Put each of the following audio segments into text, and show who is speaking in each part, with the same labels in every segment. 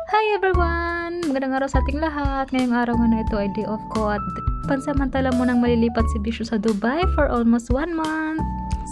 Speaker 1: Hi everyone! Magandang araw sa ating lahat. Ngayong araw nga na ito ay day off ko at pansamantala mo nang malilipat si Vishnu sa Dubai for almost 1 month.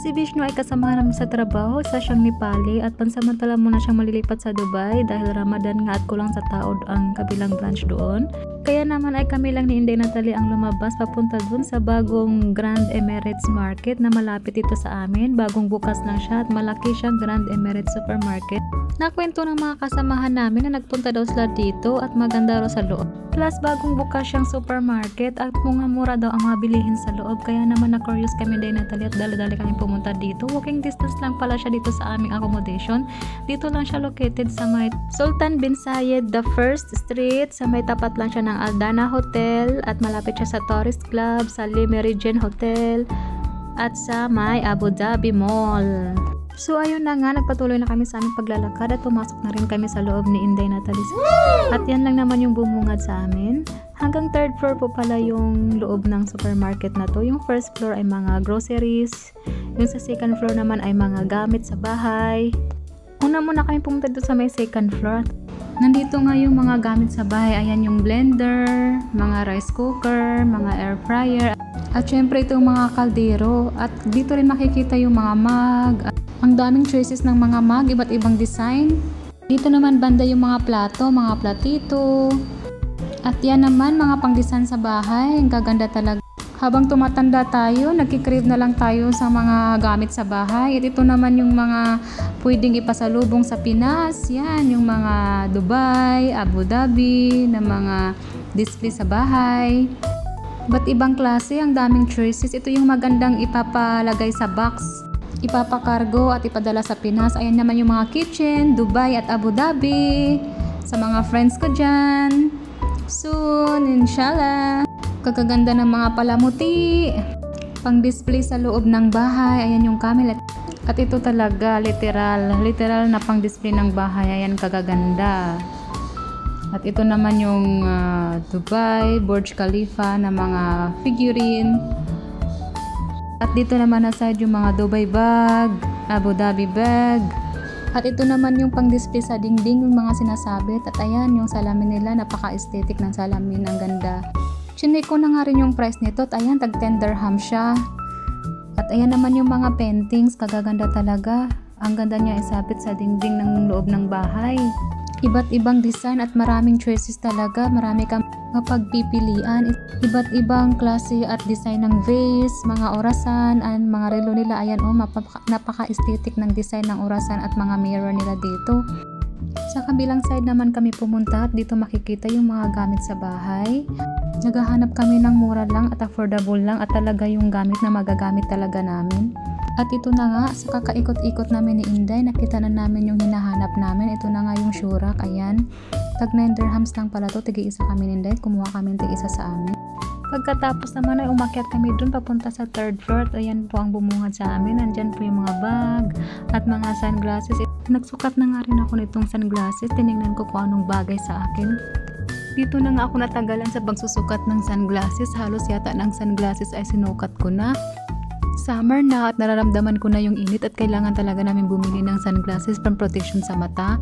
Speaker 1: Si Vishnu ay kasamahan namin sa trabaho, isa siyang Nepali at pansamantala muna siyang malilipat sa Dubai dahil Ramadan nga at kulang sa tao ang kabilang branch doon. Kaya naman ay kami lang ni Inday Natalie ang lumabas papunta dun sa bagong Grand Emirates Market na malapit ito sa amin. Bagong bukas lang siya at malaki siyang Grand Emirates Supermarket. Nakwento ng mga kasamahan namin na nagpunta daw sila dito at maganda raw sa loob. Plus bagong bukas siyang supermarket at mura daw ang mga bilihin sa loob. Kaya naman na-curious kami din Natalie at dali-dali kami pumunta dito. Walking distance lang pala siya dito sa aming accommodation. Dito lang siya located sa may Sultan bin Zayed the First Street. Sa may tapat lang siya ng Aldana Hotel at malapit siya sa Tourist Club, sa Le Méridien Hotel at sa may Abu Dhabi Mall. So ayun na nga, nagpatuloy na kami sa aming paglalakad at pumasok na rin kami sa loob ni Inday Natalie. At yan lang naman yung bumungad sa amin. Hanggang 3rd floor po pala yung loob ng supermarket na to. Yung 1st floor ay mga groceries. Yung sa 2nd floor naman ay mga gamit sa bahay. Una muna kami pumunta doon sa may 2nd floor. Nandito nga yung mga gamit sa bahay. Ayan yung blender, mga rice cooker, mga air fryer. At syempre itong mga kaldero. At dito rin makikita yung mga mug. Ang daming choices ng mga mug, iba't ibang design. Dito naman banda yung mga plato, mga platito. At yan naman mga pang-design sa bahay. Ang gaganda talaga. Habang tumatanda tayo, nagkikrave na lang tayo sa mga gamit sa bahay. At ito naman yung mga pwedeng ipasalubong sa Pinas. Yan, yung mga Dubai, Abu Dhabi, na mga display sa bahay. Ba't ibang klase, ang daming choices. Ito yung magandang ipapalagay sa box, ipapakargo at ipadala sa Pinas. Ayan naman yung mga kitchen, Dubai at Abu Dhabi. Sa mga friends ko dyan. Soon, inshallah. Kagaganda ng mga palamuti. Pang display sa loob ng bahay. Ayan yung camel. At ito talaga, literal na pang display ng bahay. Ayan kagaganda. At ito naman yung Dubai, Burj Khalifa na mga figurine. At dito naman aside yung mga Dubai bag, Abu Dhabi bag. At ito naman yung pang-display sa dingding, yung mga sinasabit. At ayan yung salamin nila, napaka-aesthetic ng salamin, ang ganda. Chinek ko na nga rin yung price nito at ayan, tag 10 dirham siya. At ayan naman yung mga paintings, kagaganda talaga. Ang ganda niya isabit sa dingding ng loob ng bahay. Iba't ibang design at maraming choices talaga. Marami kang mapagpipilian. Iba't ibang klase at design ng vase, mga orasan, at mga relo nila. Ayan napaka-aesthetic ng design ng orasan at mga mirror nila dito. Sa kabilang side naman kami pumunta at dito makikita yung mga gamit sa bahay. Naghahanap kami ng mura lang at affordable lang at talaga yung gamit na magagamit talaga namin. At ito na nga, sa kakaikot-ikot namin ni Inday, nakita na namin yung hinahanap namin. Ito na nga yung shurak, ayan. Tag 9 dirhams lang pala to, tig-isa kami ni Inday, kumuha kami tig-isa sa amin. Pagkatapos naman ay umakyat kami dun papunta sa 3rd floor. At ayan po ang bumungad sa amin. Nandyan po yung mga bag at mga sunglasses. Nagsukat na nga rin ako nitong sunglasses. Tinignan ko kung anong bagay sa akin. Dito na nga ako natagalan sa pagsusukat ng sunglasses. Halos yata ng sunglasses ay sinukat ko na. Summer na at nararamdaman ko na yung init at kailangan talaga namin bumili ng sunglasses pang protection sa mata.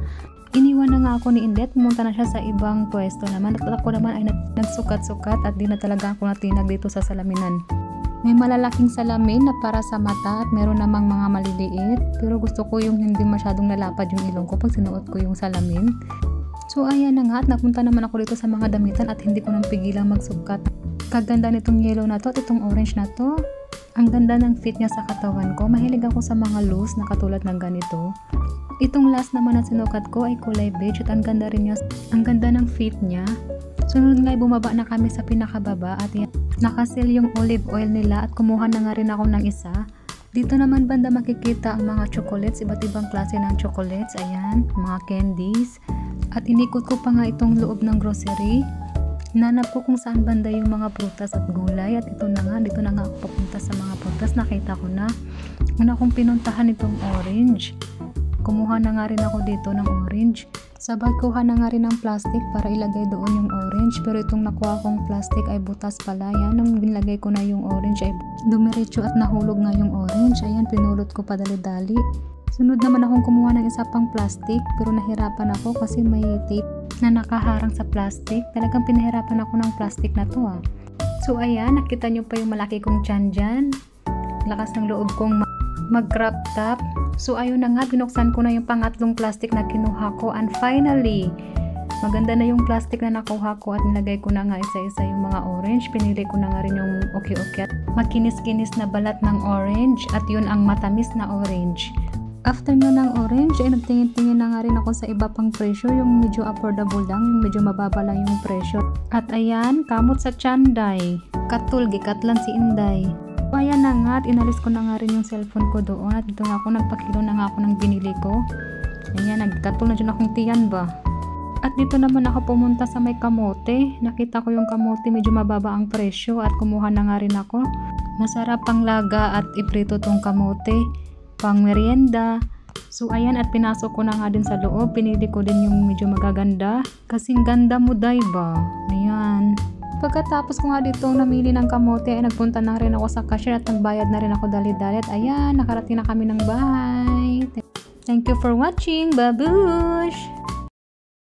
Speaker 1: Iniwan na nga ako ni Indet, pumunta na siya sa ibang pwesto naman at ako naman ay nagsukat-sukat at di na talaga ako natinag dito sa salaminan. May malalaking salamin na para sa mata at meron namang mga maliliit, pero gusto ko yung hindi masyadong nalapad yung ilong ko pag sinuot ko yung salamin. So ayan na nga at napunta naman ako dito sa mga damitan at hindi ko nang pigilang magsukat. Kaganda nitong yellow na to at itong orange na to. Ang ganda ng fit niya sa katawan ko. Mahilig ako sa mga loose na katulad ng ganito. Itong last naman na sinukat ko ay kulay beige at ang ganda rin niya. Ang ganda ng fit niya. Sunod nga bumaba na kami sa pinakababa at yan, nakasil yung olive oil nila at kumuha na nga rin ako ng isa. Dito naman banda makikita ang mga chocolates, iba't ibang klase ng chocolates. Ayan, mga candies. At inikot ko pa nga itong loob ng grocery. Nanap ko kung saan banda yung mga prutas at gulay at ito na nga, dito na nga ako papunta sa mga prutas. Nakita ko na. Una kong pinuntahan itong orange. Kumuha na nga rin ako dito ng orange. Sabay kuha na nga rin ng plastic para ilagay doon yung orange. Pero itong nakuha kong plastic ay butas pala. Yan, nung binlagay ko na yung orange ay dumiretso at nahulog nga yung orange. Ayan, pinulot ko pa dali-dali. Sunod naman akong kumuha ng isa pang plastic pero nahirapan ako kasi may tape. na nakaharang sa plastic. Talagang pinahirapan ako ng plastic na to So ayan, nakita nyo pa yung malaki kong tiyan dyan. Lakas ng loob kong mag-crop top. So ayun na nga, binuksan ko na yung pangatlong plastic na kinuha ko, and finally maganda na yung plastic na nakuha ko at nilagay ko na nga isa-isa yung mga orange. Pinili ko na nga rin yung okay-okay at makinis-kinis na balat ng orange at yun ang matamis na orange. After nyo ng orange ay nagtingin-tingin na nga rin ako sa iba pang presyo, yung medyo affordable lang, yung medyo mababa lang yung presyo. At ayan, kamot sa Chanday, katul gikatlan si Inday. So ayan na nga, at inalis ko na nga rin yung cellphone ko doon at dito nga ako nagpakilo na nga ako ng binili ko. Ayan, nagkatul na dyan akong tiyan ba. At dito naman ako pumunta sa may kamote. Nakita ko yung kamote, medyo mababa ang presyo at kumuha na nga rin ako. Masarap pang laga at iprito tong kamote, pang merienda. So ayan, at pinasok ko na nga din sa loob. Pinili ko din yung medyo magaganda. Kasing ganda mo, diba? Ayan. Pagkatapos ko nga dito namili ng kamote ay nagpunta na rin ako sa cashier at nagbayad na rin ako dalit-dalit. Ayan, nakarating na kami ng bahay. Thank you for watching. Babush!